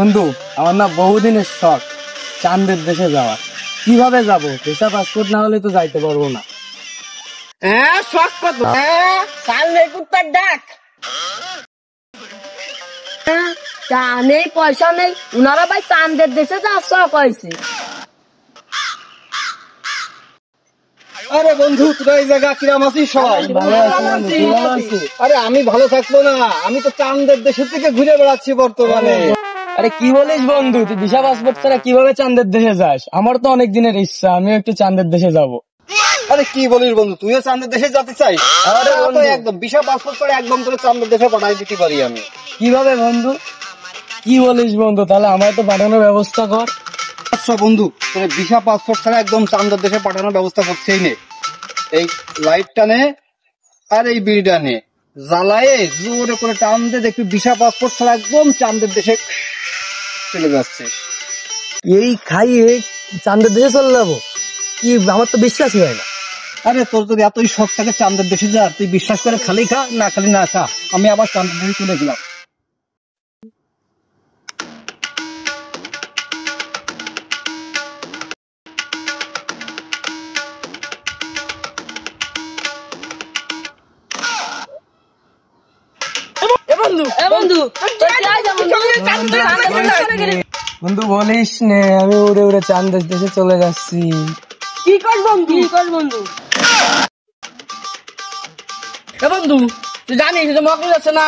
বন্ধু, আমার না বহুদিনের শখ চাঁদের দেশে যাওয়া। কিভাবে যাব? ভিসা পাসপোর্ট না হলে তো যাইতে পারবো না। শখ কত? কাল নেই কুত্তার ডাক। চা নেই, পয়সা নেই, উনারা ভাই চাঁদের দেশে যাওয়ার শখ হয়েছে। আরে বন্ধু, তোরা এই জায়গা কিরাম আছিস? সবাই ভালো আছি বন্ধু, তুই ভালো আছিস? আরে আমি ভালো থাকবো না, আমি তো চাঁদের দেশের থেকে ঘুরে বেড়াচ্ছি বর্তমানে। আরে কি বলিস বন্ধু, তুই ভিসা পাসপোর্ট ছাড়া কিভাবে চাঁদের দেশে যাস? আমার তো অনেক দিনের ইচ্ছা, আমিও একটু চাঁদের দেশে যাব। আরে কি বলিস বন্ধু, তুইও চাঁদের দেশে যেতে চাই? আরে বন্ধু, একদম ভিসা পাসপোর্ট করে একদম তোর চাঁদের দেশে পাঠাই দিতে পারি আমি। কিভাবে বন্ধু? কি বলিস বন্ধু, তাহলে আমার তো পাঠানোর ব্যবস্থা কর। আচ্ছা বন্ধু, তোর ভিসা পাসপোর্ট ছাড়া একদম চাঁদের দেশে পাঠানোর ব্যবস্থা করছেই নে। এই লাইটটা নে আর এই বিড়িটা নে, জ্বালায়ে জোরে করে টান দে, দেখবি ভিসা পাসপোর্ট ছাড়া একদম চাঁদের দেশে চলে যাচ্ছে। এই খাইয়ে চাঁদের দেশে চলে যাবো? কি, আমার তো বিশ্বাসই হয় না। আরে তোর যদি এতই শখ থাকে চাঁদের দেশে যা, তুই বিশ্বাস করে খালি খা, না খালি না খা। আমি আবার চাঁদের দেশে চলে গেলাম। বন্ধু বলিস নে, আমি উড়ে উড়ে চাঁদের দেশে চলে যাচ্ছি। কি কর বন্ধু? কি কর বন্ধু? বন্ধু, তুই জানিস যে মকলিস আছে না,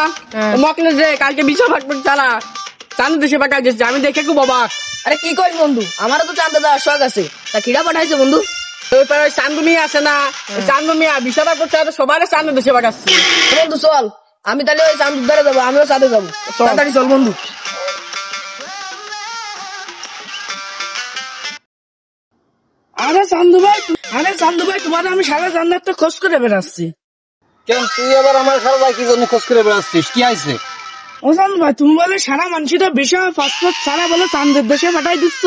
মকলিস রে কালকে ভিসা পাসপোর্ট ছাড়া চাঁদের দেশে পাঠাই দিচ্ছে। আমি দেখে খুব অবাক। আরে কি করিস বন্ধু, আমারও তো চাঁদে যাওয়ার শখ আছে। তা কিরা পাঠাইছে বন্ধু? ওই পাড়ায় চান্দু মিয়া আছে না, চান্দু মিয়া ভিসা পাসপোর্ট ছাড়া সবাই চাঁদের দেশে পাঠাচ্ছে। বন্ধু চল, আমি তাহলে ওই চান্দুর দ্বারা যাবো, আমিও চাঁদে যাবো। তাড়াতাড়ি চল বন্ধু। আরে চান্দু ভাই, তোমার আমি সারা জান্নাত তো খোঁজ করে বেড়াচ্ছি। কেন তুই আবার আমার খারাপ কি জন্য খোঁজ করে বেড়াচ্ছিস? কি আছে? ও চান্দু ভাই, তুমি বলে সারা মানুষটা ভিসা পাসপোর্ট ছাড়া বলে চাঁদের দেশে পাঠাই দিচ্ছ।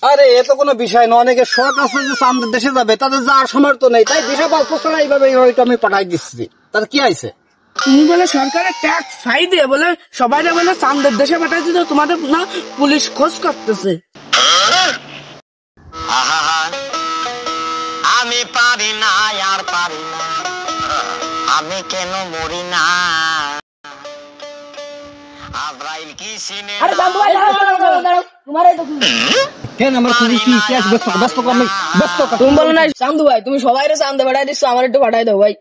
আরে এ তো কোনো বিষয় না, অনেকের শখ আছে যে চাঁদের দেশে যাবে, তাদের যাওয়ার সামর্থ্য নেই, তাই ভিসা পাসপোর্ট ছাড়া এইভাবে আমি পাঠাই দিচ্ছি। তার কি আছে? তুমি বলে সরকারের ট্যাক্স ফাই দিয়ে বলে সবাই বলে চাঁদের দেশে পাঠাই দিচ্ছ, তোমাদের না পুলিশ খোঁজ করতেছে। আমি পারি না, আর পারি না, আমি কেন মরি না? আজরাইল কি সিনে? আরে চান্দু ভাই দাঁড়াও, তোমারই তো কেন আমার খুঁজি? কি আছে? ব্যস্ত কর, আমি ব্যস্ত কর। তুমি বলো না চান্দু ভাই, তুমি সবাই চাঁদে পাঠাই দিচ্ছ, আমার একটু পাঠাই দাও ভাই।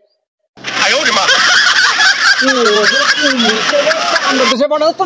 চাঁদের দেশে পাঠাও তো।